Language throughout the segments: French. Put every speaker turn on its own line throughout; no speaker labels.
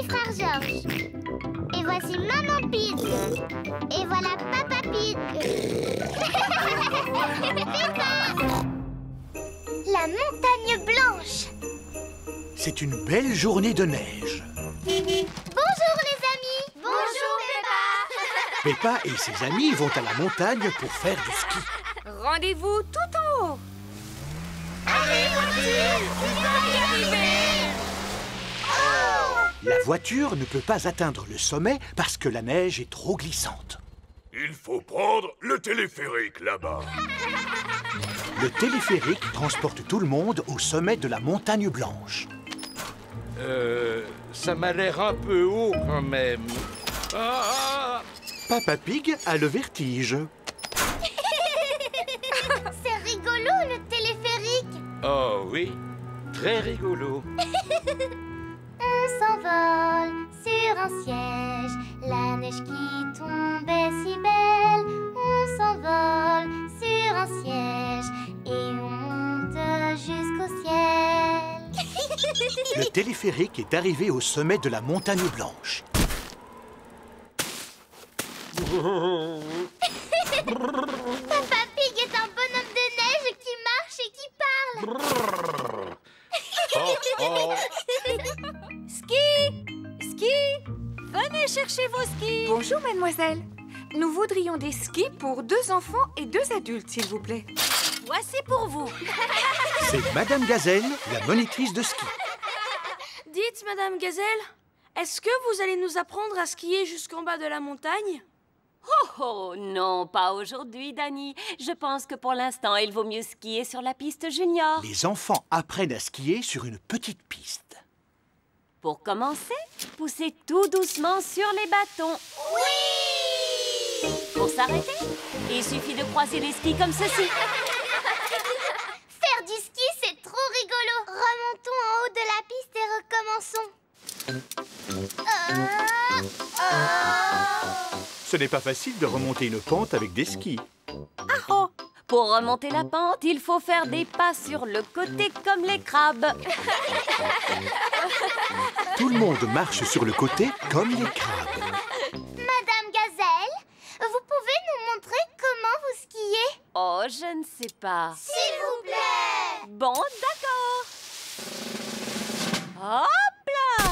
petit frère Georges. Et voici Maman Pig. Et voilà Papa Pig. Peppa. La montagne blanche.
C'est une belle journée de neige.
Bonjour les amis. Bonjour Peppa.
Peppa et ses amis vont à la montagne pour faire du ski.
Rendez-vous tout en haut.
Allez voiture, on va y arriver.
La voiture ne peut pas atteindre le sommet parce que la neige est trop glissante.
Il faut prendre le téléphérique là-bas.
Le téléphérique transporte tout le monde au sommet de la montagne blanche.
Ça m'a l'air un peu haut quand même. Ah!
Papa Pig a le vertige.
C'est rigolo le téléphérique.
Oh oui, très rigolo.
On s'envole sur un siège, la neige qui tombe est si belle. On s'envole sur un siège et on monte jusqu'au ciel.
Le téléphérique est arrivé au sommet de la montagne blanche.
Papa Pig est un bonhomme de neige qui marche et qui parle.
Ski, venez chercher vos skis. Bonjour, mademoiselle. Nous voudrions des skis pour 2 enfants et 2 adultes, s'il vous plaît. Voici pour vous.
C'est Madame Gazelle, la monitrice de ski.
Dites, Madame Gazelle, est-ce que vous allez nous apprendre à skier jusqu'en bas de la montagne?
Oh non, pas aujourd'hui, Dani. Je pense que pour l'instant, il vaut mieux skier sur la piste junior.
Les enfants apprennent à skier sur une petite piste.
Pour commencer, poussez tout doucement sur les bâtons.
Oui!
Pour s'arrêter, il suffit de croiser les skis comme ceci.
Faire du ski, c'est trop rigolo. Remontons en haut de la piste et recommençons.
Ce n'est pas facile de remonter une pente avec des skis.
Oh, pour remonter la pente, il faut faire des pas sur le côté comme les crabes.
Tout le monde marche sur le côté comme les crabes.
Madame Gazelle, vous pouvez nous montrer comment vous skiez?
Oh, je ne sais pas.
S'il vous plaît!
Bon, d'accord. Hop là!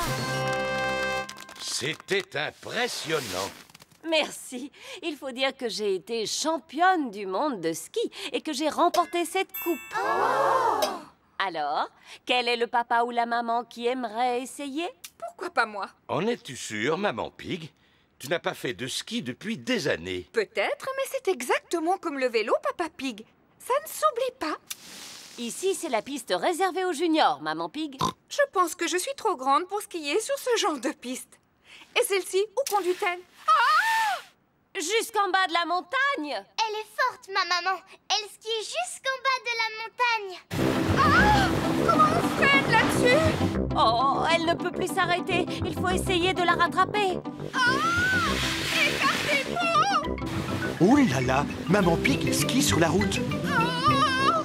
C'était impressionnant.
Merci. Il faut dire que j'ai été championne du monde de ski et que j'ai remporté cette coupe.
Oh!
Alors, quel est le papa ou la maman qui aimerait essayer?
Pourquoi pas moi?
En es-tu sûre, Maman Pig? Tu n'as pas fait de ski depuis des années.
Peut-être, mais c'est exactement comme le vélo, Papa Pig. Ça ne s'oublie pas.
Ici, c'est la piste réservée aux juniors, Maman Pig.
Je pense que je suis trop grande pour skier sur ce genre de piste. Et celle-ci, où conduit-elle?
Jusqu'en bas de la montagne.
Elle est forte, ma maman. Elle skie jusqu'en bas de la montagne.
Comment on freine là-dessus?
Oh, elle ne peut plus s'arrêter. Il faut essayer de la rattraper.
Écartez-vous!
Ouh là là, Maman Pig skie sur la route.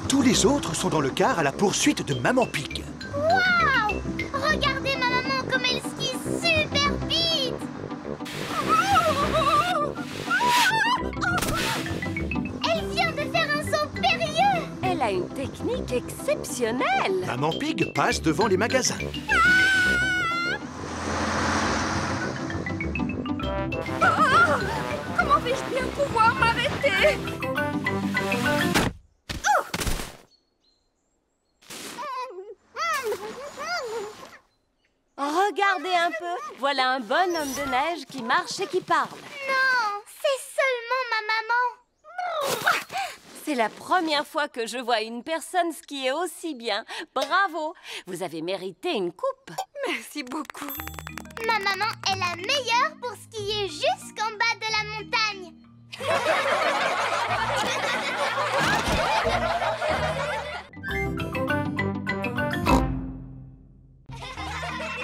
Tous les autres sont dans le car à la poursuite de Maman Pig.
Waouh! Regardez ma maman comme elle skie super vite. Elle vient de faire un saut périlleux.
Elle a une technique exceptionnelle.
Maman Pig passe devant les magasins.
Comment vais-je bien pouvoir m'arrêter?
Regardez un peu. Voilà un bonhomme de neige qui marche et qui parle.
Non, c'est seulement ma maman.
C'est la première fois que je vois une personne skier aussi bien. Bravo! Vous avez mérité une coupe.
Merci beaucoup.
Ma maman est la meilleure pour skier jusqu'en bas de la montagne.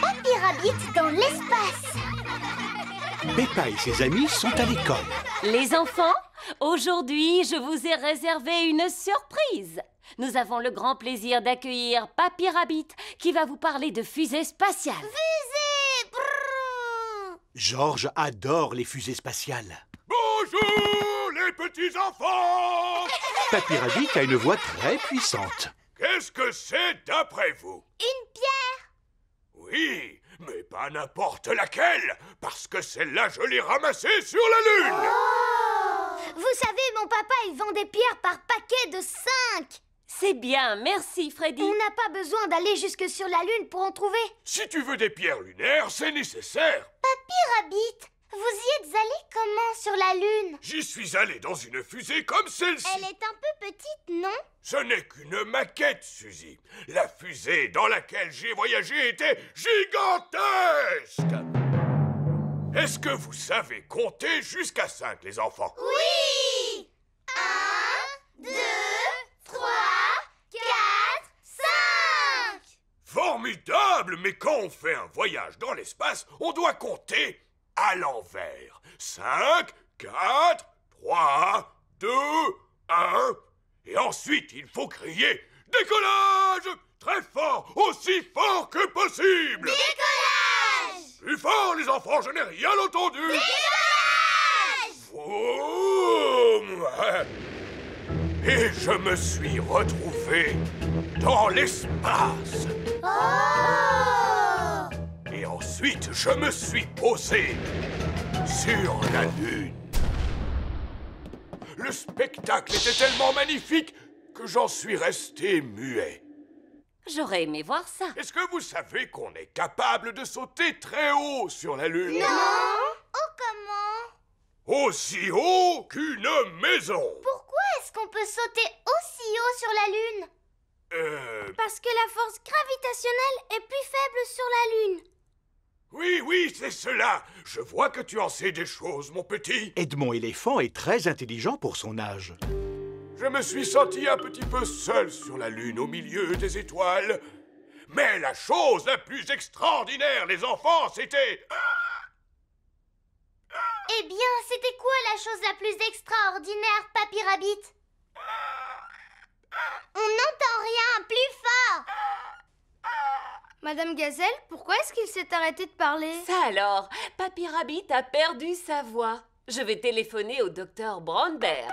Papy Rabbit dans l'espace.
Peppa et ses amis sont à l'école.
Les enfants, aujourd'hui, je vous ai réservé une surprise. Nous avons le grand plaisir d'accueillir Papy Rabbit qui va vous parler de fusée spatiale.
Fusée! Brrr.
Georges adore les fusées spatiales.
Bonjour, les petits enfants!
Papy Rabbit a une voix très puissante.
Qu'est-ce que c'est d'après vous?
Une pierre.
Oui, mais pas n'importe laquelle, parce que celle-là, je l'ai ramassée sur la Lune!
Vous savez, mon papa, il vend des pierres par paquet de 5.
C'est bien, merci Freddy.
On n'a pas besoin d'aller jusque sur la Lune pour en trouver.
Si tu veux des pierres lunaires, c'est nécessaire.
Papy Rabbit, vous y êtes allé comment sur la Lune?
J'y suis allé dans une fusée comme celle-ci.
Elle est un peu petite, non?
Ce n'est qu'une maquette, Suzy. La fusée dans laquelle j'ai voyagé était gigantesque. Est-ce que vous savez compter jusqu'à 5, les enfants?
Oui! 1, 2, 3, 4, 5!
Formidable! Mais quand on fait un voyage dans l'espace, on doit compter à l'envers. 5, 4, 3, 2, 1... Et ensuite, il faut crier « Décollage !» Très fort, aussi fort que possible.
Décollage!
Plus fort, les enfants, je n'ai rien entendu.
Décollage!
Vroom. Et je me suis retrouvé dans l'espace.
Oh!
Et ensuite, je me suis posé sur la Lune. Le spectacle était tellement magnifique que j'en suis resté muet.
J'aurais aimé voir ça.
Est-ce que vous savez qu'on est capable de sauter très haut sur la Lune?
Non! Oh, comment?
Aussi haut qu'une maison.
Pourquoi est-ce qu'on peut sauter aussi haut sur la Lune?
Parce que la force gravitationnelle est plus faible sur la Lune.
Oui, c'est cela. Je vois que tu en sais des choses, mon petit.
Edmond éléphant est très intelligent pour son âge.
Je me suis senti un petit peu seul sur la Lune, au milieu des étoiles. Mais la chose la plus extraordinaire, les enfants, c'était...
Eh bien, c'était quoi la chose la plus extraordinaire, Papy Rabbit? On n'entend rien, plus fort!
Madame Gazelle, pourquoi est-ce qu'il s'est arrêté de parler?
Ça alors, Papy Rabbit a perdu sa voix. Je vais téléphoner au docteur Brown Bear.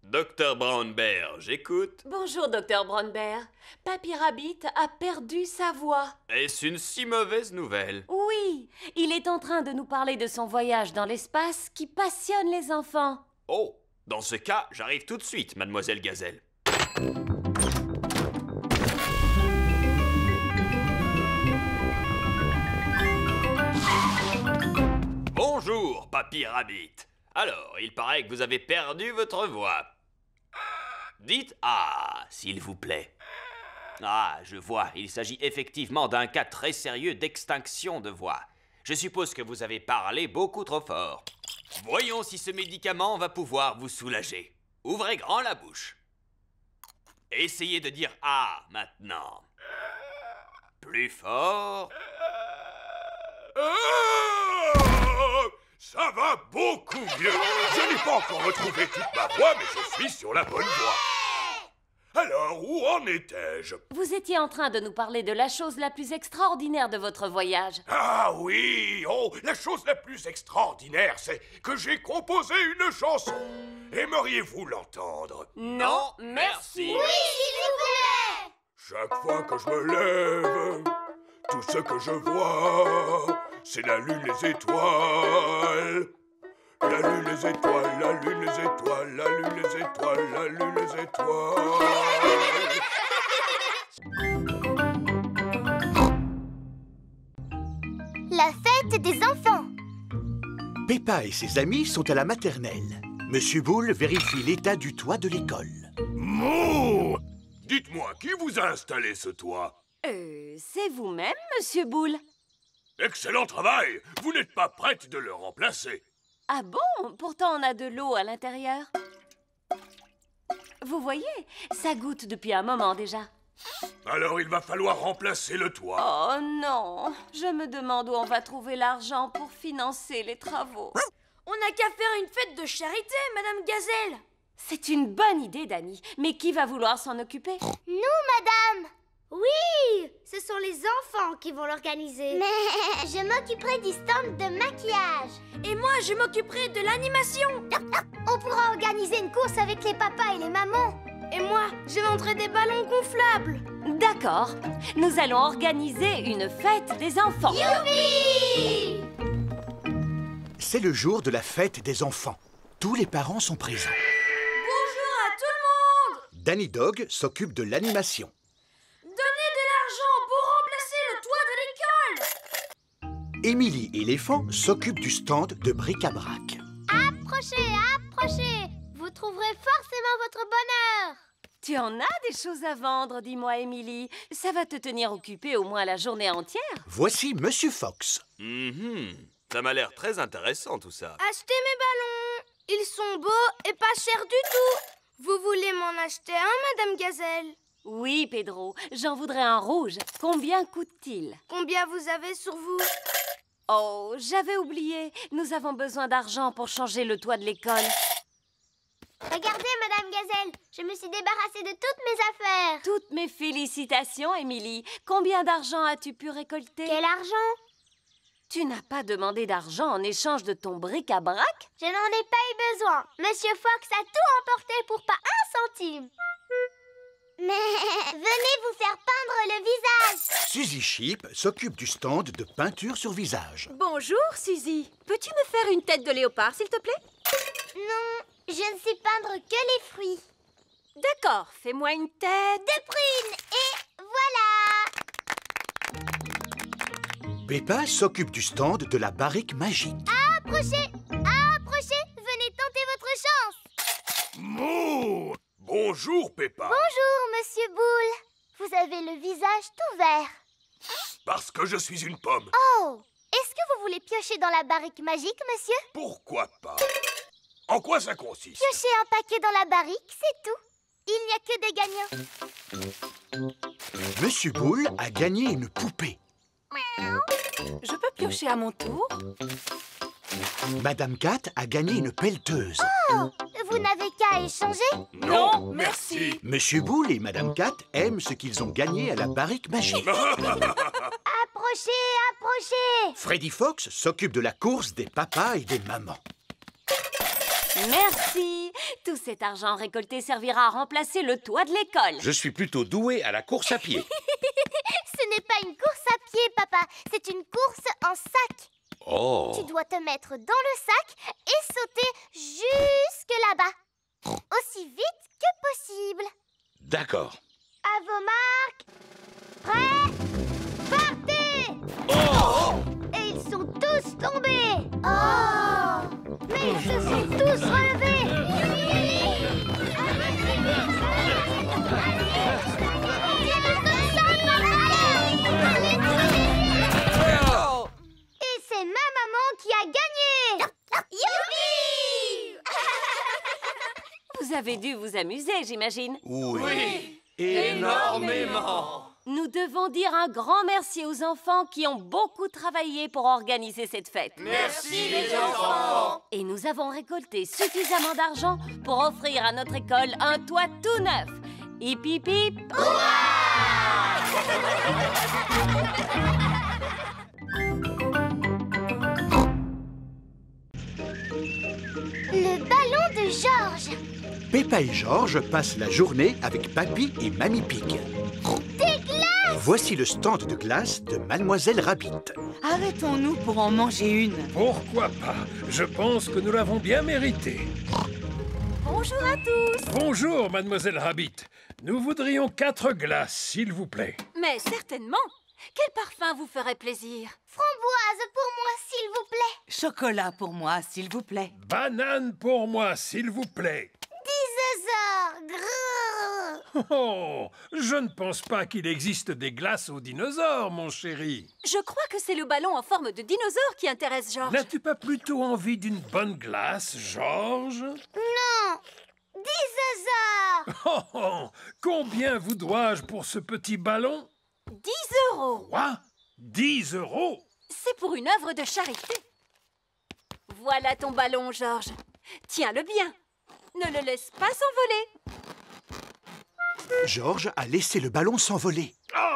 Docteur Brown Bear, j'écoute.
Bonjour, docteur Brown Bear. Papy Rabbit a perdu sa voix.
Est-ce une si mauvaise nouvelle?
Oui, il est en train de nous parler de son voyage dans l'espace qui passionne les enfants.
Oh, dans ce cas, j'arrive tout de suite, mademoiselle Gazelle. Bonjour, Papy Rabbit. Alors, il paraît que vous avez perdu votre voix. Dites « Ah », s'il vous plaît. Ah, je vois, il s'agit effectivement d'un cas très sérieux d'extinction de voix. Je suppose que vous avez parlé beaucoup trop fort. Voyons si ce médicament va pouvoir vous soulager. Ouvrez grand la bouche. Essayez de dire « Ah » maintenant. Plus fort.
Ça va beaucoup mieux. Je n'ai pas encore retrouvé toute ma voix, mais je suis sur la bonne voie. Alors, où en étais-je?
Vous étiez en train de nous parler de la chose la plus extraordinaire de votre voyage.
Ah oui, oh, la chose la plus extraordinaire, c'est que j'ai composé une chanson. Aimeriez-vous l'entendre?
Non, merci.
Oui, s'il vous plaît!
Chaque fois que je me lève, tout ce que je vois, c'est la lune, les étoiles. La lune, les étoiles, la lune, les étoiles, la lune, les étoiles, la lune, les étoiles.
La fête des enfants.
Peppa et ses amis sont à la maternelle. Monsieur Boule vérifie l'état du toit de l'école.
Mouh! Dites-moi, qui vous a installé ce toit?
C'est vous-même, Monsieur Boule.
Excellent travail! Vous n'êtes pas prête de le remplacer.
Ah bon? Pourtant, on a de l'eau à l'intérieur. Vous voyez, ça goutte depuis un moment déjà.
Alors il va falloir remplacer le toit.
Oh non, je me demande où on va trouver l'argent pour financer les travaux.
On n'a qu'à faire une fête de charité, Madame Gazelle.
C'est une bonne idée, Dani. Mais qui va vouloir s'en occuper?
Nous, madame. Oui, ce sont les enfants qui vont l'organiser. Mais je m'occuperai du stand de maquillage.
Et moi, je m'occuperai de l'animation.
On pourra organiser une course avec les papas et les mamans.
Et moi, je vendrai des ballons gonflables.
D'accord. Nous allons organiser une fête des enfants.
Youpi!
C'est le jour de la fête des enfants. Tous les parents sont présents.
Bonjour à tout le monde.
Danny Dog s'occupe de l'animation.
Donnez de l'argent pour remplacer le toit de l'école.
Émilie éléphant s'occupe du stand de bric-à-brac.
Approchez, approchez. Vous trouverez forcément votre bonheur.
Tu en as des choses à vendre, dis-moi, Émilie. Ça va te tenir occupée au moins la journée entière.
Voici Monsieur Fox.
Ça m'a l'air très intéressant tout ça.
Achetez mes ballons. Ils sont beaux et pas chers du tout. Vous voulez m'en acheter un, Madame Gazelle?
Oui, Pedro, j'en voudrais un rouge. Combien coûte-t-il?
Combien vous avez sur vous?
Oh, j'avais oublié. Nous avons besoin d'argent pour changer le toit de l'école.
Regardez, Madame Gazelle, je me suis débarrassée de toutes mes affaires.
Toutes mes félicitations, Émilie. Combien d'argent as-tu pu récolter?
Quel argent?
Tu n'as pas demandé d'argent en échange de ton bric-à-brac?
Je n'en ai pas eu besoin. Monsieur Fox a tout emporté pour pas un centime. Mais venez vous faire peindre le visage.
Suzy Sheep s'occupe du stand de peinture sur visage.
Bonjour, Suzy. Peux-tu me faire une tête de léopard, s'il te plaît?
Non, je ne sais peindre que les fruits.
D'accord, fais-moi une tête.
De prune, et voilà.
Peppa s'occupe du stand de la barrique magique.
Approchez, approchez, venez tenter votre chance.
Mouh! Bonjour, Peppa.
Bonjour, Monsieur Boule. Vous avez le visage tout vert.
Parce que je suis une pomme.
Oh, est-ce que vous voulez piocher dans la barrique magique, monsieur?
Pourquoi pas? En quoi ça consiste?
Piochez un paquet dans la barrique, c'est tout. Il n'y a que des gagnants.
Monsieur Boule a gagné une poupée.
Je peux piocher à mon tour?
Madame Cat a gagné une pelleteuse.
Oh, vous n'avez qu'à échanger.
Non, merci.
Monsieur Boule et Madame Cat aiment ce qu'ils ont gagné à la barrique magique.
Approchez, approchez.
Freddy Fox s'occupe de la course des papas et des mamans.
Merci. Tout cet argent récolté servira à remplacer le toit de l'école.
Je suis plutôt doué à la course à pied.
Ce n'est pas une course à pied, papa. C'est une course en sac.
Oh!
Tu dois te mettre dans le sac et sauter jusque là-bas. Aussi vite que possible.
D'accord.
À vos marques. Prêts? Partez!
Oh!
Et ils sont tous tombés. Oh! Mais ils se sont tous relevés. Et c'est ma maman qui a gagné. Youpi!
Vous avez dû vous amuser, j'imagine.
Oui.
Énormément.
Nous devons dire un grand merci aux enfants qui ont beaucoup travaillé pour organiser cette fête.
Merci les enfants.
Et nous avons récolté suffisamment d'argent pour offrir à notre école un toit tout neuf. Hip hip hip.
Le ballon de Georges.
Peppa et Georges passent la journée avec Papy et Mamie Pig.
Des glaces.
Voici le stand de glace de Mademoiselle Rabbit.
Arrêtons-nous pour en manger une.
Pourquoi pas? Je pense que nous l'avons bien mérité.
Bonjour à tous.
Bonjour, Mademoiselle Rabbit. Nous voudrions 4 glaces, s'il vous plaît.
Mais certainement. Quel parfum vous ferait plaisir?
Framboise pour moi, s'il vous plaît.
Chocolat pour moi, s'il vous plaît.
Banane pour moi, s'il vous plaît.
Dinosaure. Grrr.
Oh, je ne pense pas qu'il existe des glaces aux dinosaures, mon chéri.
Je crois que c'est le ballon en forme de dinosaure qui intéresse Georges.
N'as-tu pas plutôt envie d'une bonne glace, Georges?
Non. Dinosaure.
Oh, oh, combien vous dois-je pour ce petit ballon?
10 €.
Quoi? 10 €?
C'est pour une œuvre de charité. Voilà ton ballon, Georges. Tiens-le bien. Ne le laisse pas s'envoler.
Georges a laissé le ballon s'envoler.
Ah!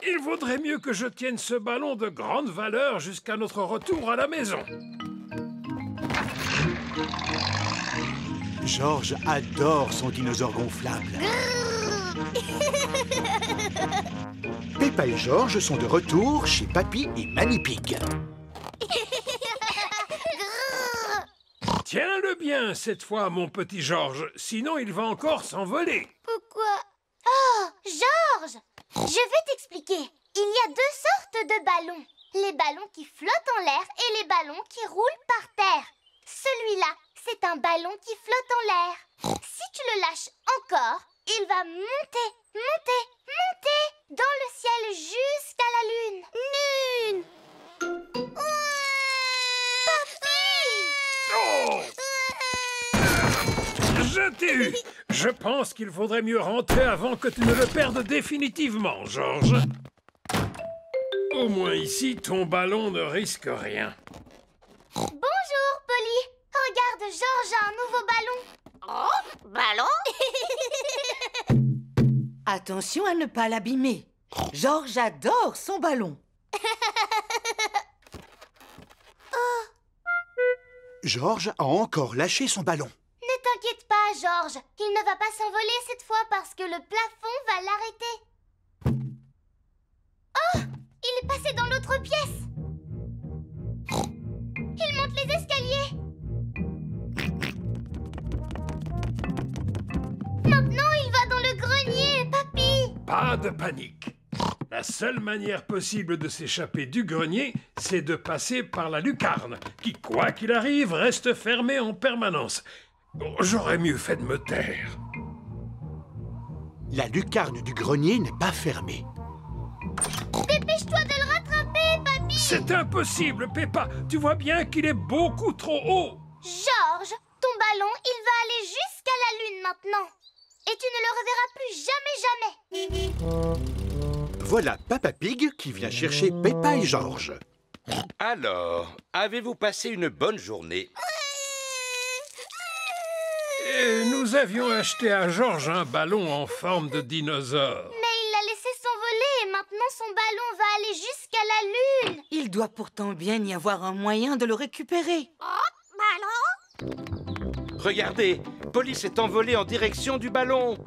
Il vaudrait mieux que je tienne ce ballon de grande valeur jusqu'à notre retour à la maison.
Georges adore son dinosaure gonflable. Peppa et Georges sont de retour chez Papy et Mamie Pig.
Tiens-le bien cette fois, mon petit Georges, sinon il va encore s'envoler.
Pourquoi? Oh, Georges! Je vais t'expliquer. Il y a deux sortes de ballons. Les ballons qui flottent en l'air et les ballons qui roulent par terre. Celui-là, c'est un ballon qui flotte en l'air. Si tu le lâches encore, il va monter, monter, monter dans le ciel jusqu'à la lune. Lune!
Oh! Je t'ai eu! Je pense qu'il faudrait mieux rentrer avant que tu ne le perdes définitivement, Georges. Au moins ici, ton ballon ne risque rien.
Bonjour, Polly. Regarde, Georges a un nouveau ballon.
Oh, ballon?
Attention à ne pas l'abîmer. Georges adore son ballon.
Georges a encore lâché son ballon.
Ne t'inquiète pas, Georges. Il ne va pas s'envoler cette fois parce que le plafond va l'arrêter. Oh! Il est passé dans l'autre pièce. Il monte les escaliers. Maintenant, il va dans le grenier, Papy.
Pas de panique. La seule manière possible de s'échapper du grenier, c'est de passer par la lucarne, qui, quoi qu'il arrive, reste fermée en permanence. J'aurais mieux fait de me taire.
La lucarne du grenier n'est pas fermée.
Dépêche-toi de le rattraper, Papy.
C'est impossible, Peppa. Tu vois bien qu'il est beaucoup trop haut.
Georges, ton ballon, il va aller jusqu'à la lune maintenant. Et tu ne le reverras plus jamais, jamais.
Voilà Papa Pig qui vient chercher Peppa et Georges.
Alors, avez-vous passé une bonne journée?
Et nous avions acheté à Georges un ballon en forme de dinosaure.
Mais il l'a laissé s'envoler et maintenant son ballon va aller jusqu'à la lune.
Il doit pourtant bien y avoir un moyen de le récupérer.
Oh, ballon?
Regardez, Polly s'est envolée en direction du ballon.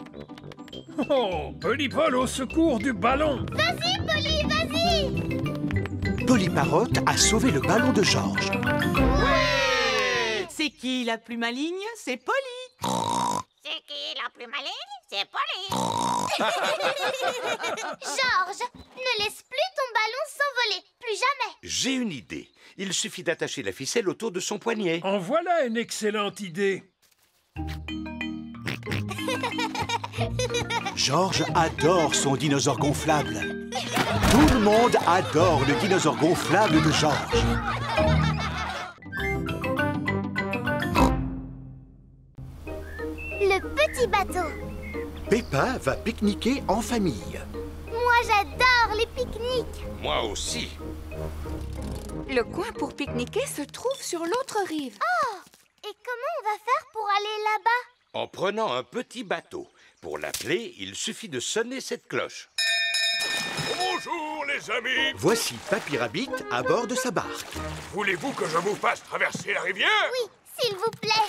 Oh, Polly Paul au secours du ballon.
Vas-y, Polly, vas-y.
Polly Parrot a sauvé le ballon de Georges.
Ouais! C'est qui la plus maligne? C'est Polly.
C'est qui la plus maligne? C'est Polly.
Georges, ne laisse plus ton ballon s'envoler, plus jamais.
J'ai une idée. Il suffit d'attacher la ficelle autour de son poignet.
En voilà une excellente idée.
Georges adore son dinosaure gonflable. Tout le monde adore le dinosaure gonflable de Georges.
Le petit bateau.
Peppa va pique-niquer en famille.
Moi, j'adore les pique-niques.
Moi aussi.
Le coin pour pique-niquer se trouve sur l'autre rive.
Oh! Et comment on va faire pour aller là-bas?
En prenant un petit bateau. Pour l'appeler, il suffit de sonner cette cloche.
Bonjour les amis.
Voici Papy Rabbit à bord de sa barque.
Voulez-vous que je vous fasse traverser la rivière?
Oui, s'il vous plaît.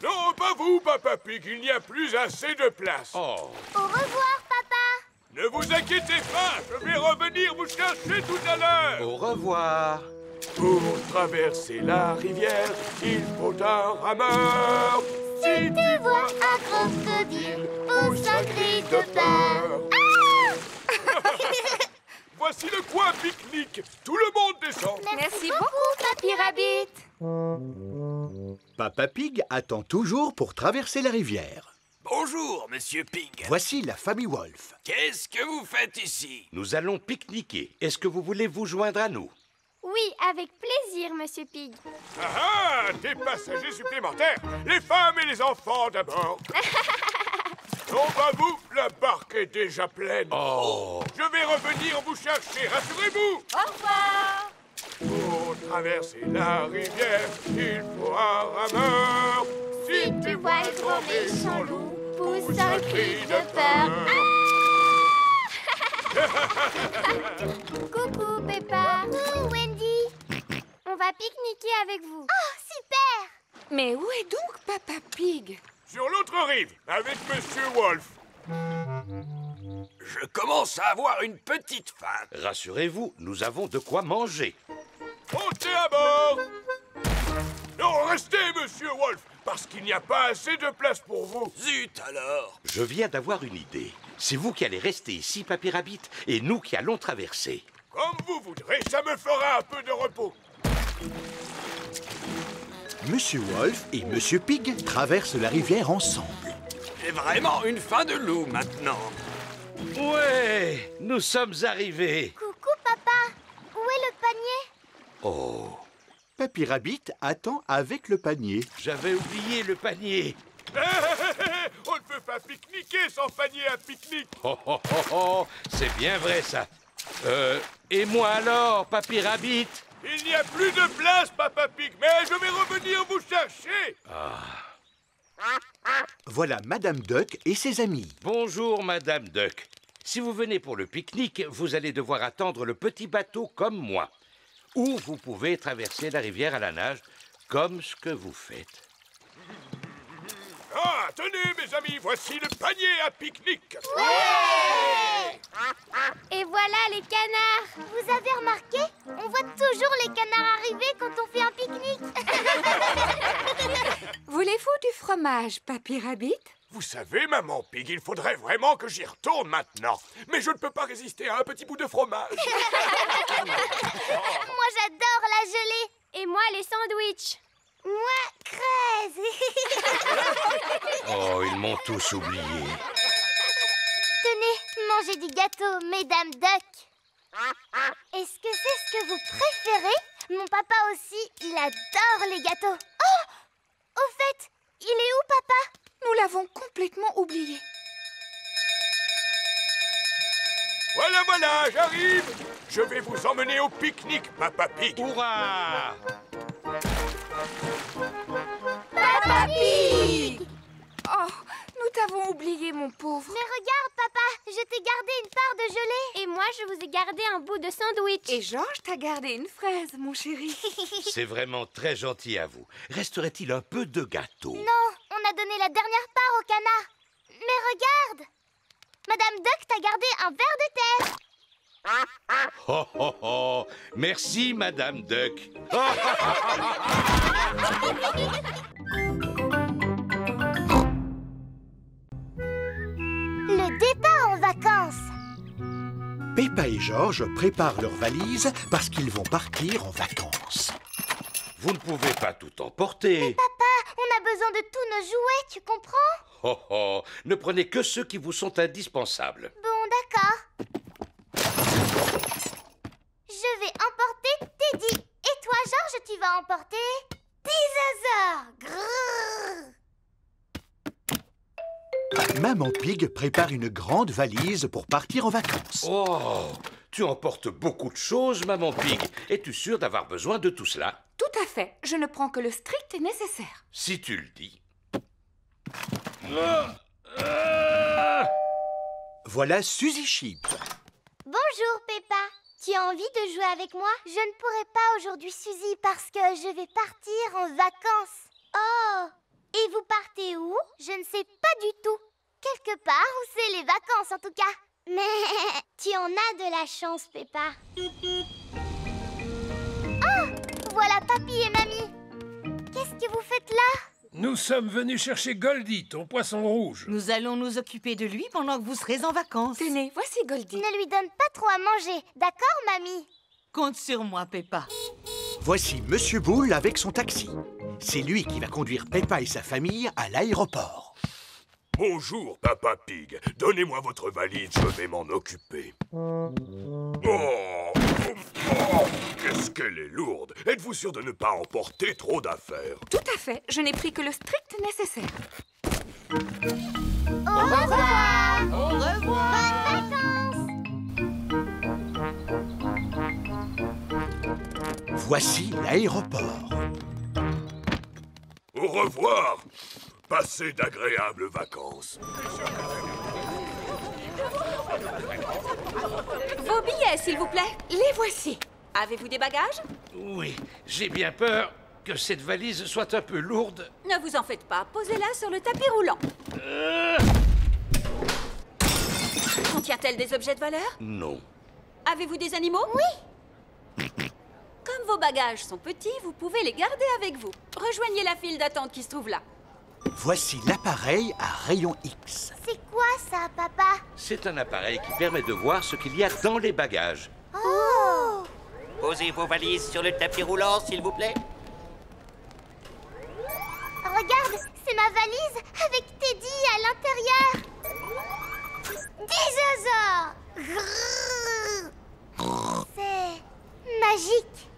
Non, pas vous, Papa Pig, il n'y a plus assez de place.
Oh.
Au revoir, papa.
Ne vous inquiétez pas, je vais revenir vous chercher tout à l'heure.
Au revoir.
Pour traverser la rivière, il faut un rameur.
Si tu vois un crocodile, pousse un cri de peur.
Voici le coin pique-nique. Tout le monde descend.
Merci beaucoup, Papy Rabbit.
Papa Pig attend toujours pour traverser la rivière.
Bonjour, Monsieur Pig.
Voici la famille Wolf.
Qu'est-ce que vous faites ici?
Nous allons pique-niquer. Est-ce que vous voulez vous joindre à nous?
Oui, avec plaisir, Monsieur Pig.
Ah, des passagers supplémentaires. Les femmes et les enfants d'abord. Non, pas vous, la barque est déjà pleine.
Oh.
Je vais revenir vous chercher, rassurez-vous.
Au revoir.
Pour traverser la rivière, il faut un rameur.
Si tu vois le gros méchant loup, pousse un cri de peur. Coucou, Peppa. Coucou, Wendy. On va pique-niquer avec vous. Oh, super!
Mais où est donc Papa Pig?
Sur l'autre rive, avec Monsieur Wolf.
Je commence à avoir une petite faim. Rassurez-vous, nous avons de quoi manger.
Montez à bord. Non, restez, Monsieur Wolf, parce qu'il n'y a pas assez de place pour vous.
Zut alors! Je viens d'avoir une idée. C'est vous qui allez rester ici, Papy Rabbit, et nous qui allons traverser.
Comme vous voudrez, ça me fera un peu de repos.
Monsieur Wolf et Monsieur Pig traversent la rivière ensemble.
J'ai vraiment une faim de loup maintenant. Ouais, nous sommes arrivés.
Coucou, papa. Où est le panier?
Oh,
Papy Rabbit attend avec le panier.
j'avais oublié le panier.
On ne peut pas pique-niquer sans panier à pique-nique.
Oh, oh, oh, oh, c'est bien vrai ça. Et moi alors, Papy Rabbit?
Il n'y a plus de place, Papa Pig, mais je vais revenir vous chercher.
Voilà Madame Duck et ses amis.
Bonjour, Madame Duck. Si vous venez pour le pique-nique, vous allez devoir attendre le petit bateau comme moi. Ou vous pouvez traverser la rivière à la nage, comme ce que vous faites.
Ah, tenez, mes amis, voici le panier à pique-nique.
Ouais! Et voilà les canards. Vous avez remarqué? On voit toujours les canards arriver quand on fait un pique-nique.
Voulez-vous du fromage, Papy Rabbit?
Vous savez, Maman Pig, il faudrait vraiment que j'y retourne maintenant. Mais je ne peux pas résister à un petit bout de fromage.
Moi, j'adore la gelée. Et moi, les sandwichs. Moi, crèse.
Oh, ils m'ont tous oublié.
Tenez, mangez du gâteau, Mesdames Duck. Est-ce que c'est ce que vous préférez? Mon papa aussi, il adore les gâteaux. Oh! Au fait, il est où, papa?
Nous l'avons complètement oublié.
Voilà, voilà, j'arrive. Je vais vous emmener au pique-nique, Papa Pig.
Hurrah!
Papa Pig!
Oh, nous t'avons oublié, mon pauvre.
Mais regarde, papa, je t'ai gardé une part de gelée. Et moi, je vous ai gardé un bout de sandwich.
Et Georges t'a gardé une fraise, mon chéri.
C'est vraiment très gentil à vous. Resterait-il un peu de gâteau?
Non, on a donné la dernière part au canard. Mais regarde! Madame Duck t'a gardé un ver de terre.
Oh, oh, oh. Merci, Madame Duck.
Le départ en vacances.
Peppa et George préparent leurs valises parce qu'ils vont partir en vacances.
Vous ne pouvez pas tout emporter.
Mais papa, on a besoin de tous nos jouets, tu comprends?
Oh, oh. Ne prenez que ceux qui vous sont indispensables.
Bon, d'accord. Je vais emporter Teddy. Et toi, Georges, tu vas emporter Dinosaure. Grrr.
Maman Pig prépare une grande valise pour partir en vacances.
Oh, tu emportes beaucoup de choses, Maman Pig. Es-tu sûre d'avoir besoin de tout cela?
Tout à fait. Je ne prends que le strict nécessaire.
Si tu le dis.
Voilà Suzy Sheep.
Bonjour, Peppa. Tu as envie de jouer avec moi? Je ne pourrai pas aujourd'hui, Suzy, parce que je vais partir en vacances. Oh! Et vous partez où? Je ne sais pas du tout. Quelque part où c'est les vacances, en tout cas. Mais tu en as de la chance, Peppa. Ah! Voilà Papy et Mamie. Qu'est-ce que vous faites là?
Nous sommes venus chercher Goldie, ton poisson rouge.
Nous allons nous occuper de lui pendant que vous serez en vacances.
Tenez, voici Goldie.
Ne lui donne pas trop à manger, d'accord, Mamie?
Compte sur moi, Peppa.
Voici Monsieur Bull avec son taxi. C'est lui qui va conduire Peppa et sa famille à l'aéroport.
Bonjour, Papa Pig. Donnez-moi votre valise, je vais m'en occuper. Oh, qu'est-ce qu'elle est lourde. Êtes-vous sûr de ne pas emporter trop d'affaires?
Tout à fait. Je n'ai pris que le strict nécessaire.
Au revoir!
Au revoir!
Bonnes vacances!
Voici l'aéroport.
Au revoir. Passez d'agréables vacances.
Vos billets, s'il vous plaît. Les voici. Avez-vous des bagages?
Oui, j'ai bien peur que cette valise soit un peu lourde.
Ne vous en faites pas. Posez-la sur le tapis roulant. Contient-elle des objets de valeur?
Non.
Avez-vous des animaux? Oui. Comme vos bagages sont petits, vous pouvez les garder avec vous. Rejoignez la file d'attente qui se trouve là.
Voici l'appareil à rayon X.
C'est quoi ça, papa?
C'est un appareil qui permet de voir ce qu'il y a dans les bagages.
Oh!
Posez vos valises sur le tapis roulant, s'il vous plaît.
Regarde, c'est ma valise avec Teddy à l'intérieur. Dinosaure! C'est magique.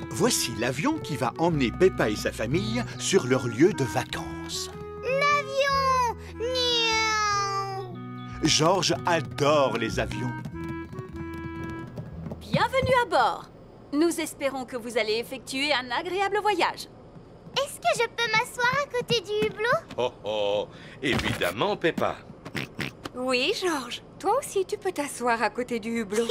Voici l'avion qui va emmener Peppa et sa famille sur leur lieu de vacances.
L'avion! Miaou!
Georges adore les avions.
Bienvenue à bord. Nous espérons que vous allez effectuer un agréable voyage.
Est-ce que je peux m'asseoir à côté du hublot?
Oh oh, évidemment, Peppa.
Oui, Georges. Toi aussi, tu peux t'asseoir à côté du hublot.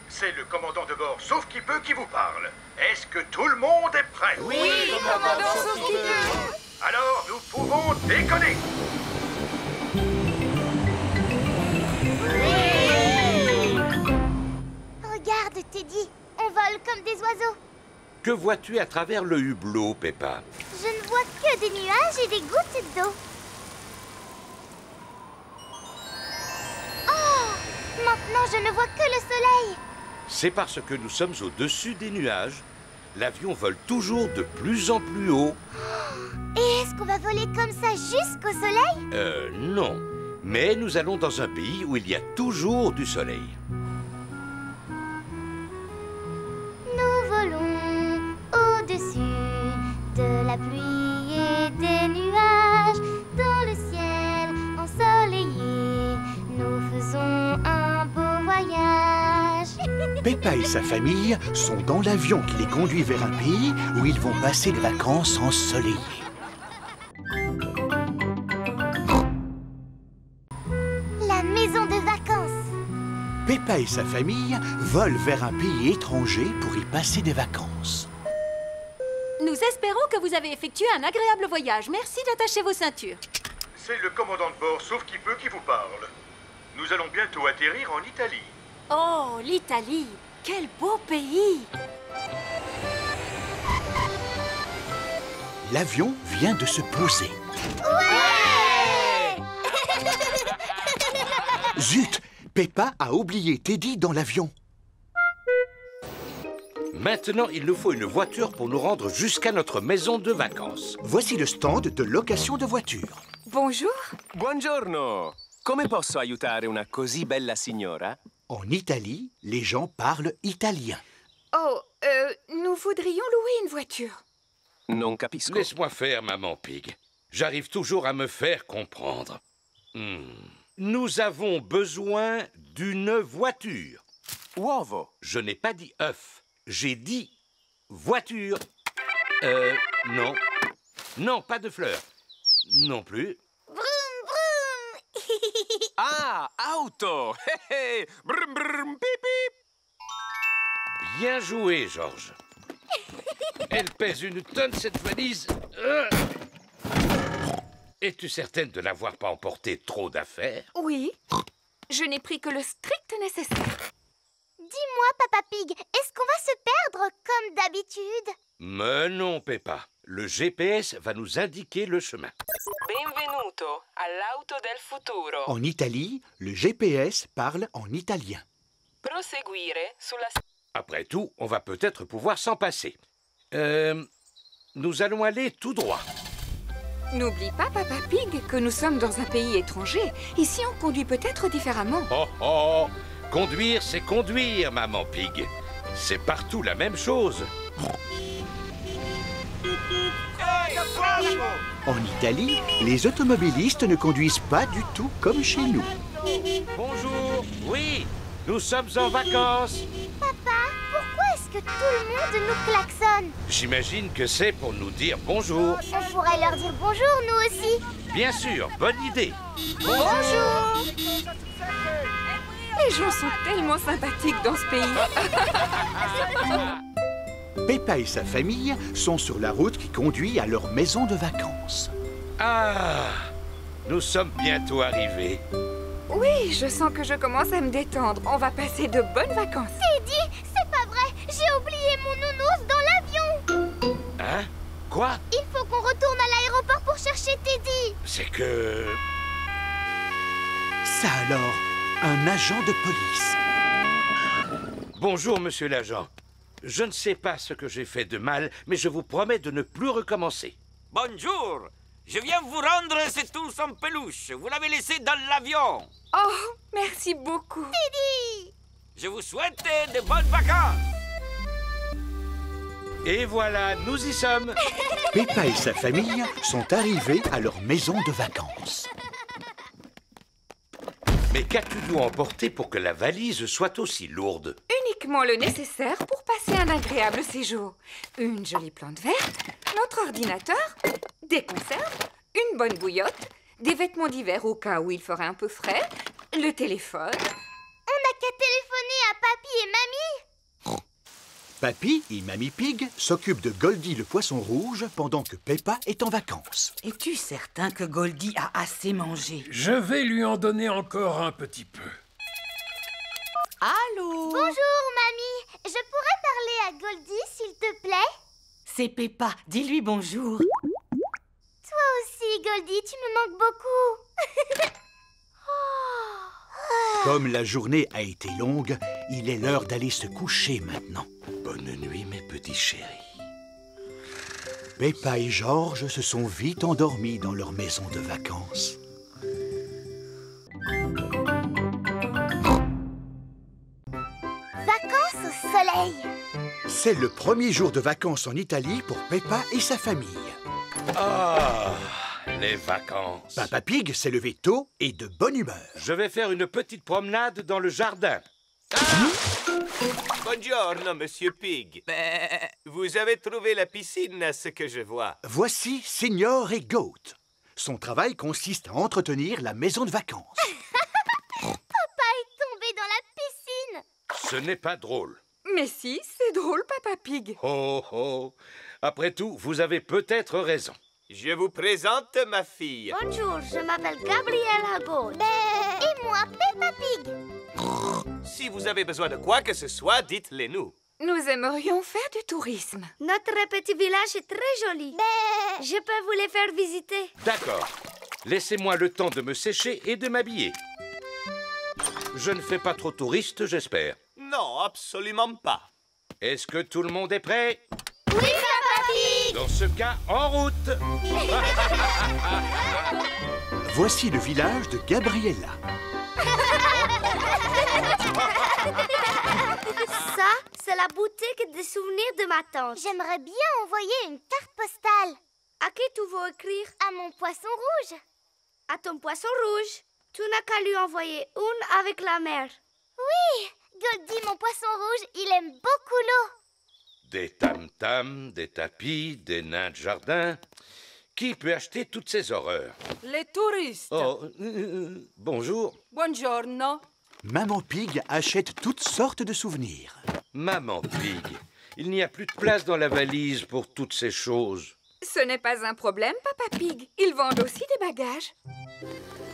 C'est le commandant de bord, sauf qui peut, qui vous parle. Est-ce que tout le monde est prêt?
Oui, commandant, sauf qui peut.
Alors, nous pouvons décoller.
Regarde, Teddy, on vole comme des oiseaux.
Que vois-tu à travers le hublot, Peppa?
Je ne vois que des nuages et des gouttes d'eau. Oh! Maintenant, je ne vois que le soleil.
C'est parce que nous sommes au-dessus des nuages. L'avion vole toujours de plus en plus haut.
Et est-ce qu'on va voler comme ça jusqu'au soleil?
Non. Mais nous allons dans un pays où il y a toujours du soleil.
Nous volons au-dessus de la pluie et des nuages. Dans le ciel ensoleillé, nous faisons un beau voyage.
Peppa et sa famille sont dans l'avion qui les conduit vers un pays où ils vont passer des vacances ensoleillées.
La maison de vacances.
Peppa et sa famille volent vers un pays étranger pour y passer des vacances.
Nous espérons que vous avez effectué un agréable voyage. Merci d'attacher vos ceintures.
C'est le commandant de bord, sauf qui peut, qui vous parle. Nous allons bientôt atterrir en Italie.
Oh, l'Italie! Quel beau pays!
L'avion vient de se poser.
Ouais!
Zut! Peppa a oublié Teddy dans l'avion.
Maintenant, il nous faut une voiture pour nous rendre jusqu'à notre maison de vacances.
Voici le stand de location de voitures.
Bonjour.
Buongiorno. Come posso aiutare una così bella signora?
En Italie, les gens parlent italien.
Oh, nous voudrions louer une voiture.
Non capisco.
Laisse-moi faire, maman Pig. J'arrive toujours à me faire comprendre. Nous avons besoin d'une voiture.
Uovo.
Je n'ai pas dit œuf. J'ai dit voiture. Non. Non, pas de fleurs. Non plus.
Vroom, vroom.
Ah, auto. Brum, brum, pip, pip.
Bien joué, Georges. Elle pèse une tonne, cette valise. Es-tu certaine de n'avoir pas emporté trop d'affaires?
Oui. Je n'ai pris que le strict nécessaire.
Dis-moi, Papa Pig, est-ce qu'on va se perdre comme d'habitude?
Mais non, Peppa. Le GPS va nous indiquer le chemin.
Benvenuto all'auto del futuro.
En Italie, le GPS parle en italien.
Proseguire sulla...
Après tout, on va peut-être pouvoir s'en passer. Nous allons aller tout droit.
N'oublie pas, Papa Pig, que nous sommes dans un pays étranger. Ici, on conduit peut-être différemment.
Oh oh! Conduire, c'est conduire, maman Pig. C'est partout la même chose.
En Italie, les automobilistes ne conduisent pas du tout comme chez nous.
Bonjour. Oui, nous sommes en vacances.
Papa, pourquoi est-ce que tout le monde nous klaxonne?
J'imagine que c'est pour nous dire bonjour.
On pourrait leur dire bonjour, nous aussi.
Bien sûr, bonne idée.
Bonjour. Les gens sont tellement sympathiques dans ce pays.
Peppa et sa famille sont sur la route qui conduit à leur maison de vacances.
Ah, nous sommes bientôt arrivés.
Oui, je sens que je commence à me détendre. On va passer de bonnes vacances.
Teddy, c'est pas vrai. J'ai oublié mon nounours dans l'avion.
Hein? Quoi?
Il faut qu'on retourne à l'aéroport pour chercher Teddy.
C'est que...
Ça alors, un agent de police.
Bonjour, monsieur l'agent. Je ne sais pas ce que j'ai fait de mal, mais je vous promets de ne plus recommencer.
Bonjour. Je viens vous rendre cet ours en peluche. Vous l'avez laissé dans l'avion.
Oh, merci beaucoup.
Teddy!
Je vous souhaite de bonnes vacances.
Et voilà, nous y sommes.
Peppa et sa famille sont arrivés à leur maison de vacances.
Mais qu'as-tu emporté pour que la valise soit aussi lourde?
Uniquement le nécessaire pour passer un agréable séjour. Une jolie plante verte, notre ordinateur, des conserves, une bonne bouillotte, des vêtements d'hiver au cas où il ferait un peu frais, le téléphone.
On n'a qu'à téléphoner à Papy et Mamie.
Papy et Mamie Pig s'occupent de Goldie le poisson rouge pendant que Peppa est en vacances.
Es-tu certain que Goldie a assez mangé?
Je vais lui en donner encore un petit peu.
Allô?
Bonjour, Mamie. Je pourrais parler à Goldie, s'il te plaît?
C'est Peppa. Dis-lui bonjour.
Toi aussi, Goldie, tu me manques beaucoup.
Comme la journée a été longue, il est l'heure d'aller se coucher maintenant.
Bonne nuit, mes petits chéris.
Peppa et George se sont vite endormis dans leur maison de vacances.
Vacances au soleil.
C'est le premier jour de vacances en Italie pour Peppa et sa famille.
Ah, les vacances.
Papa Pig s'est levé tôt et de bonne humeur.
Je vais faire une petite promenade dans le jardin.
Buongiorno, Monsieur Pig. Vous avez trouvé la piscine, à ce que je vois.
Voici Signor et Goat. Son travail consiste à entretenir la maison de vacances.
Papa est tombé dans la piscine.
Ce n'est pas drôle.
Mais si, c'est drôle, Papa Pig.
Oh, oh. Après tout, vous avez peut-être raison.
Je vous présente ma fille.
Bonjour, je m'appelle Gabriella Goat.
Et moi, Peppa Pig.
Si vous avez besoin de quoi que ce soit, dites-les nous.
Nous aimerions faire du tourisme.
Notre petit village est très joli. Je peux vous les faire visiter.
D'accord. Laissez-moi le temps de me sécher et de m'habiller. Je ne fais pas trop touriste, j'espère.
Non, absolument pas.
Est-ce que tout le monde est prêt?
Oui, Papa Pig.
Dans ce cas, en route.
Voici le village de Gabriella.
Ça, c'est la boutique des souvenirs de ma tante.
J'aimerais bien envoyer une carte postale.
À qui tu veux écrire?
À mon poisson rouge.
À ton poisson rouge. Tu n'as qu'à lui envoyer une avec la mer.
Oui, Goldie, mon poisson rouge, il aime beaucoup l'eau.
Des tam-tams, des tapis, des nains de jardin. Qui peut acheter toutes ces horreurs?
Les touristes.
Oh, bonjour.
Buongiorno.
Maman Pig achète toutes sortes de souvenirs.
Maman Pig, il n'y a plus de place dans la valise pour toutes ces choses.
Ce n'est pas un problème, Papa Pig. Ils vendent aussi des bagages.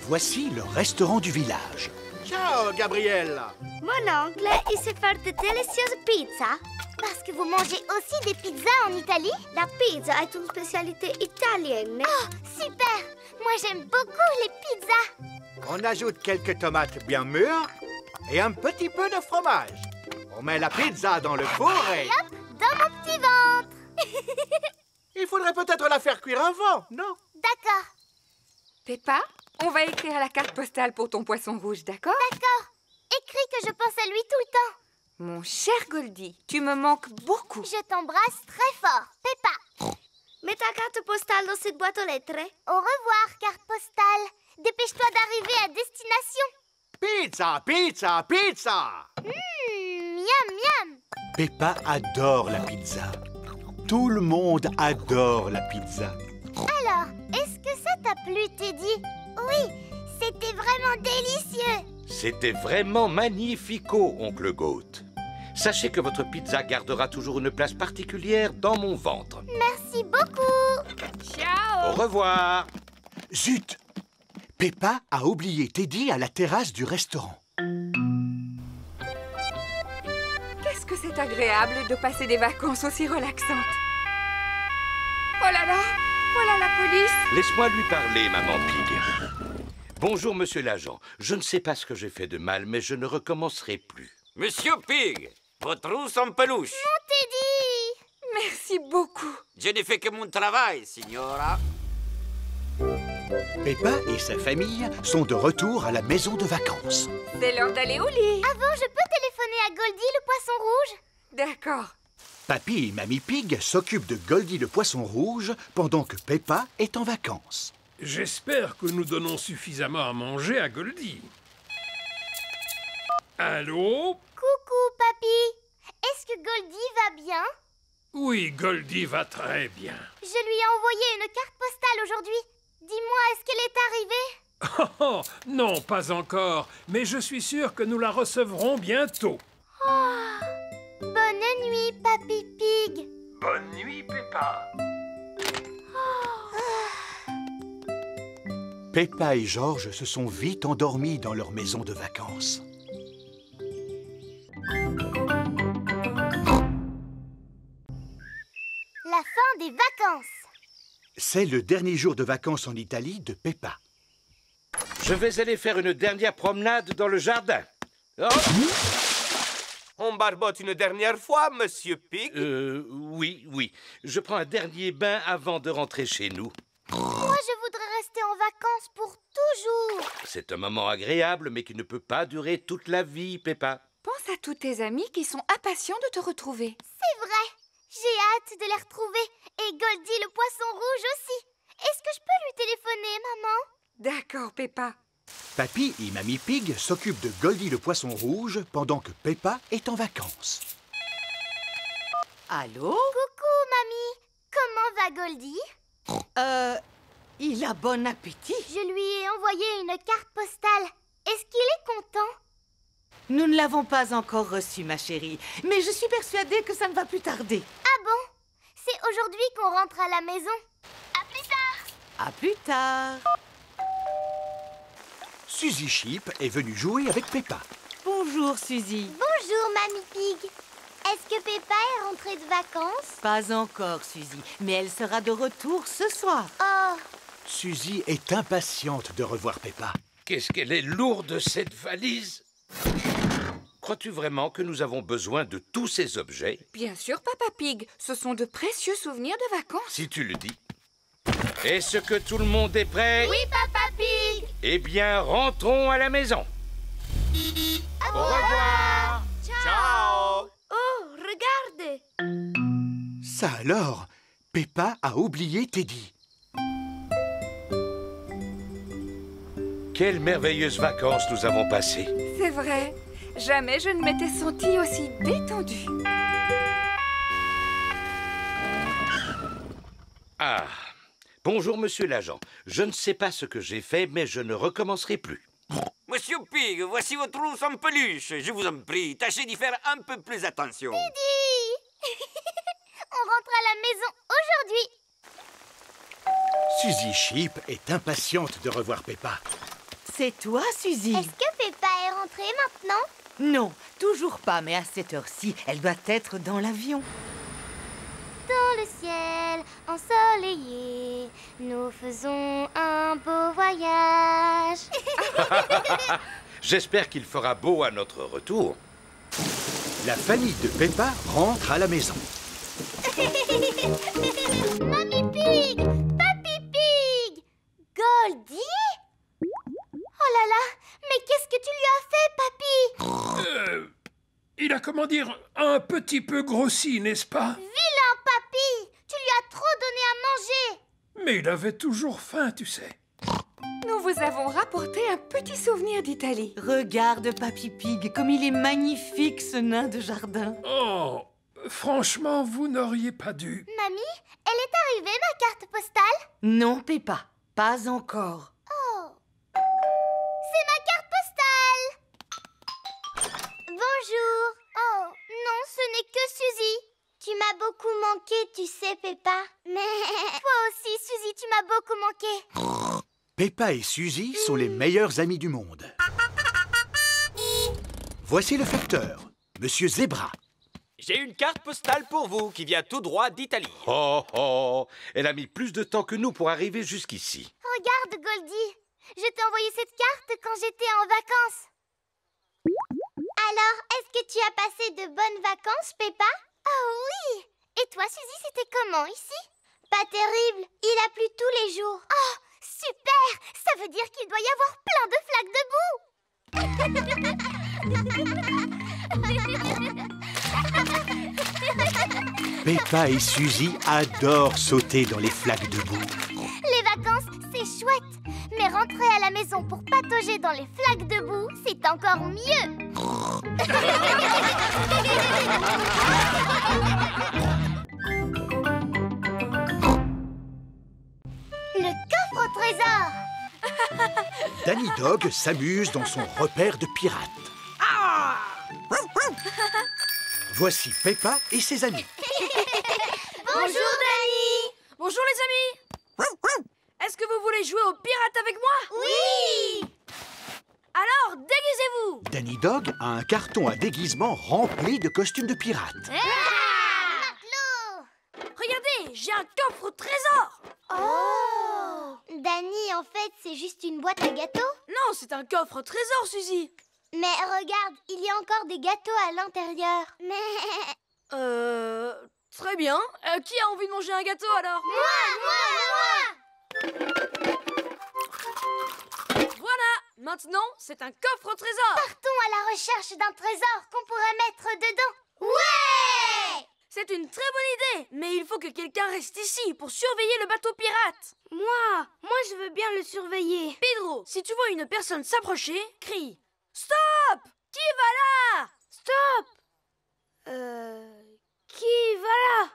Voici le restaurant du village.
Ciao, Gabriella.
Mon oncle, il sait faire de délicieuses pizzas.
Parce que vous mangez aussi des pizzas en Italie?
La pizza est une spécialité italienne.
Oh, super! Moi, j'aime beaucoup les pizzas.
On ajoute quelques tomates bien mûres et un petit peu de fromage. On met la pizza dans le four et...
Hop, dans mon petit ventre.
Il faudrait peut-être la faire cuire avant, non?
D'accord.
Peppa, on va écrire à la carte postale pour ton poisson rouge, d'accord?
D'accord. Écris que je pense à lui tout le temps.
Mon cher Goldie, tu me manques beaucoup.
Je t'embrasse très fort, Peppa.
Mets ta carte postale dans cette boîte aux lettres.
Au revoir, carte postale. Dépêche-toi d'arriver à destination.
Pizza, pizza, pizza.
Miam, miam.
Peppa adore la pizza. Tout le monde adore la pizza.
Alors, est-ce que ça t'a plu, Teddy? Oui, c'était vraiment délicieux.
C'était vraiment magnifico, oncle Goat. Sachez que votre pizza gardera toujours une place particulière dans mon ventre.
Merci beaucoup.
Ciao.
Au revoir.
Zut! Peppa a oublié Teddy à la terrasse du restaurant.
Qu'est-ce que c'est agréable de passer des vacances aussi relaxantes. Oh là là, voilà la police.
Laisse-moi lui parler, maman Pig. Bonjour, monsieur l'agent. Je ne sais pas ce que j'ai fait de mal, mais je ne recommencerai plus.
Monsieur Pig, votre ours en peluche.
Mon Teddy!
Merci beaucoup.
Je n'ai fait que mon travail, signora.
Peppa et sa famille sont de retour à la maison de vacances.
C'est l'heure d'aller au lit.
Avant, je peux téléphoner à Goldie, le poisson rouge?
D'accord.
Papy et Mamie Pig s'occupent de Goldie le poisson rouge pendant que Peppa est en vacances.
J'espère que nous donnons suffisamment à manger à Goldie. Allô?
Coucou, papy. Est-ce que Goldie va bien?
Oui, Goldie va très bien.
Je lui ai envoyé une carte postale aujourd'hui. Dis-moi, est-ce qu'elle est arrivée?
Oh, non, pas encore, mais je suis sûr que nous la recevrons bientôt.
Oh. Bonne nuit, Papy Pig.
Bonne nuit, Peppa.
Peppa et George se sont vite endormis dans leur maison de vacances.
La fin des vacances.
C'est le dernier jour de vacances en Italie de Peppa.
Je vais aller faire une dernière promenade dans le jardin. Oh.
On barbote une dernière fois, Monsieur Pig?
Oui. Je prends un dernier bain avant de rentrer chez nous.
Moi, je voudrais rester en vacances pour toujours.
C'est un moment agréable, mais qui ne peut pas durer toute la vie, Peppa.
Pense à tous tes amis qui sont impatients de te retrouver.
C'est vrai. J'ai hâte de les retrouver. Et Goldie le poisson rouge aussi. Est-ce que je peux lui téléphoner, maman?
D'accord, Peppa.
Papy et Mamie Pig s'occupent de Goldie le poisson rouge pendant que Peppa est en vacances.
Allô?
Coucou, mamie. Comment va Goldie?
Il a bon appétit.
Je lui ai envoyé une carte postale. Est-ce qu'il est content?
Nous ne l'avons pas encore reçu, ma chérie. Mais je suis persuadée que ça ne va plus tarder.
Ah bon? C'est aujourd'hui qu'on rentre à la maison. À plus tard.
À plus tard.
Suzy Sheep est venue jouer avec Peppa.
Bonjour, Suzy.
Bonjour, Mamie Pig. Est-ce que Peppa est rentrée de vacances?
Pas encore, Suzy, mais elle sera de retour ce soir.
Oh.
Suzy est impatiente de revoir Peppa.
Qu'est-ce qu'elle est lourde, cette valise! Crois-tu vraiment que nous avons besoin de tous ces objets?
Bien sûr, Papa Pig. Ce sont de précieux souvenirs de vacances.
Si tu le dis. Est-ce que tout le monde est prêt?
Oui, Papa Pig.
Eh bien, rentrons à la maison.
Au revoir.
Ciao.
Oh, regardez.
Ça alors, Peppa a oublié Teddy.
Quelles merveilleuses vacances nous avons passées.
C'est vrai. Jamais je ne m'étais sentie aussi détendue.
Ah, bonjour, monsieur l'agent. Je ne sais pas ce que j'ai fait, mais je ne recommencerai plus.
Monsieur Pig, voici votre ours en peluche. Je vous en prie, tâchez d'y faire un peu plus attention.
Teddy. On rentre à la maison aujourd'hui.
Suzy Sheep est impatiente de revoir Peppa.
C'est toi, Suzy?
Est-ce que Peppa est rentrée maintenant?
Non, toujours pas, mais à cette heure-ci, elle doit être dans l'avion.
Dans le ciel ensoleillé, nous faisons un beau voyage.
J'espère qu'il fera beau à notre retour.
La famille de Peppa rentre à la maison.
Mamie Pig! Papy Pig! Goldie? Oh là là! Mais qu'est-ce que tu lui as fait, papy?
Il a, comment dire, un petit peu grossi, n'est-ce pas?
Vilain papy! Tu lui as trop donné à manger!
Mais il avait toujours faim, tu sais.
nous vous avons rapporté un petit souvenir d'Italie.
Regarde, Papy Pig, comme il est magnifique, ce nain de jardin.
Oh, franchement, vous n'auriez pas dû.
Mamie, elle est arrivée, ma carte postale?
Non, Peppa, pas encore.
Oh, c'est ma carte postale! Bonjour. Oh, non, ce n'est que Suzy. Tu m'as beaucoup manqué, tu sais, Peppa. Mais toi aussi, Suzy, tu m'as beaucoup manqué.
Peppa et Suzy sont les meilleurs amis du monde. Voici le facteur, Monsieur Zebra.
J'ai une carte postale pour vous qui vient tout droit d'Italie.
Oh, oh, elle a mis plus de temps que nous pour arriver jusqu'ici.
Regarde, Goldie. Je t'ai envoyé cette carte quand j'étais en vacances. Alors, est-ce que tu as passé de bonnes vacances, Peppa? Oh oui! Et toi, Suzy, c'était comment ici? Pas terrible. Il a plu tous les jours. Oh, super! Ça veut dire qu'il doit y avoir plein de flaques de boue.
Peppa et Suzy adorent sauter dans les flaques de boue.
Les vacances, c'est chouette. Mais rentrer à la maison pour patauger dans les flaques de boue, c'est encore mieux. Le coffre au trésor.
Danny Dog s'amuse dans son repère de pirates. Voici Peppa et ses amis.
Bonjour, Danny. Bonjour, les amis. Est-ce que vous voulez jouer aux pirates avec moi?
Oui.
Alors, déguisez-vous.
Danny Dog a un carton à déguisement rempli de costumes de pirates.
Regardez, j'ai un coffre au trésor.
Oh! Danny, en fait, c'est juste une boîte à gâteaux?
Non, c'est un coffre au trésor, Suzy.
Mais regarde, il y a encore des gâteaux à l'intérieur. Mais...
Très bien. Qui a envie de manger un gâteau, alors?
Moi!
Voilà. Maintenant, c'est un coffre au trésor.
Partons à la recherche d'un trésor qu'on pourrait mettre dedans. Ouais!
C'est une très bonne idée, mais il faut que quelqu'un reste ici pour surveiller le bateau pirate. Moi je veux bien le surveiller. Pedro, si tu vois une personne s'approcher, crie « Stop! Qui va là? Stop! Qui va là?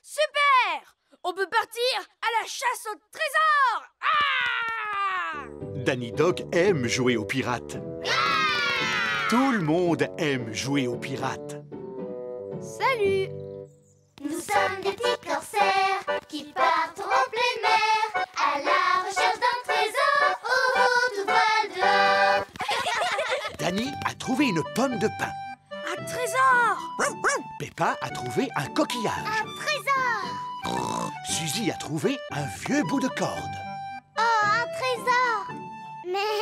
Super! On peut partir à la chasse au trésor! Ah!
Danny Dog aime jouer aux pirates. Tout le monde aime jouer aux pirates.
Salut!
Nous sommes des petits corsaires qui partent en pleine mer à la recherche d'un trésor au haut tout voile dehors.
Danny a trouvé une pomme de pin.
Un trésor!
Peppa a trouvé un coquillage.
Un trésor!
Suzy a trouvé un vieux bout de corde.
Oh, un trésor! Mais...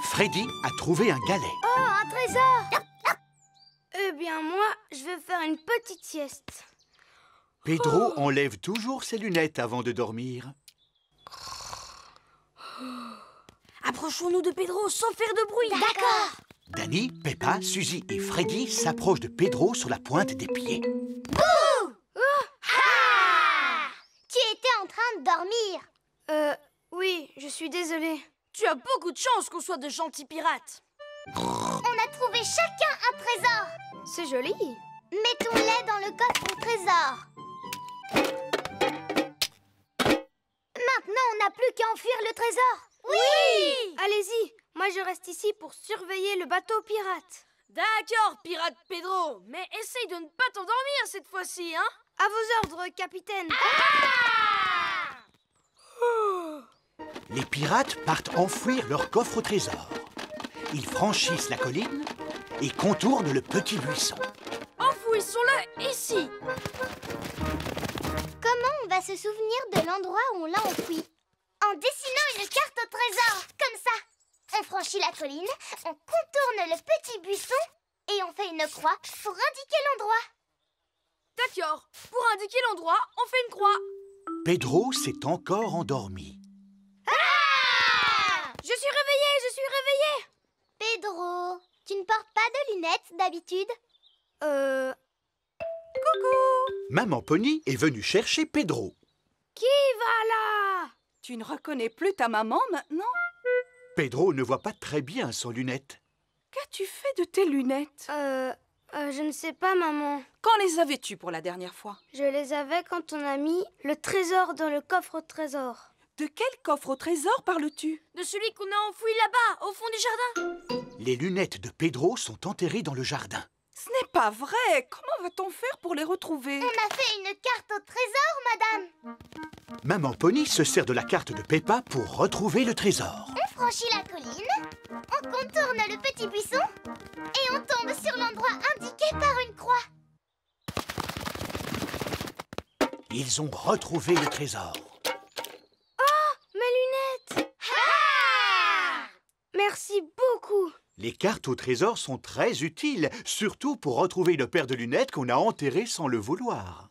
Freddy a trouvé un galet.
Oh, un trésor!
Eh bien, moi, je vais faire une petite sieste.
Pedro enlève toujours ses lunettes avant de dormir.
Approchons-nous de Pedro sans faire de bruit.
D'accord.
Danny, Peppa, Suzy et Freddy s'approchent de Pedro sur la pointe des pieds.
Bouh! Ah! Tu étais en train de dormir.
Oui, je suis désolée. Tu as beaucoup de chance qu'on soit de gentils pirates.
On a trouvé chacun un trésor.
C'est joli.
Mettons-les dans le coffre au trésor. Maintenant, on n'a plus qu'à enfuir le trésor.
Oui! Allez-y, moi je reste ici pour surveiller le bateau pirate. D'accord, pirate Pedro, mais essaye de ne pas t'endormir cette fois-ci, hein? À vos ordres, capitaine.
Les pirates partent enfouir leur coffre au trésor. Ils franchissent la colline et contournent le petit buisson.
Enfouissons-le ici.
Comment on va se souvenir de l'endroit où on l'a enfoui? En dessinant une carte au trésor, comme ça. On franchit la colline, on contourne le petit buisson et on fait une croix pour indiquer l'endroit.
D'accord. Pour indiquer l'endroit, on fait une croix.
Pedro s'est encore endormi.
Ah!
Je suis réveillée.
Pedro, tu ne portes pas de lunettes d'habitude?
Coucou.
Maman Pony est venue chercher Pedro.
Qui va là?
Tu
Tu ne reconnais plus ta maman maintenant?
Pedro ne voit pas très bien sans lunettes.
Qu'as-tu fait de tes lunettes?
Je ne sais pas, maman.
Quand les avais-tu pour la dernière fois?
Je les avais quand on a mis le trésor dans le coffre au trésor.
De quel coffre au trésor parles-tu?
De celui qu'on a enfoui là-bas, au fond du jardin.
Les lunettes de Pedro sont enterrées dans le jardin.
Ce n'est pas vrai. Comment va-t-on faire pour les retrouver?
On a fait une carte au trésor, madame.
Maman Pony se sert de la carte de Peppa pour retrouver le trésor.
On franchit la colline, on contourne le petit buisson et on tombe sur l'endroit indiqué par une croix.
Ils ont retrouvé le trésor.
Oh, mes lunettes! Ah! Merci beaucoup.
Les cartes au trésor sont très utiles, surtout pour retrouver une paire de lunettes qu'on a enterrées sans le vouloir.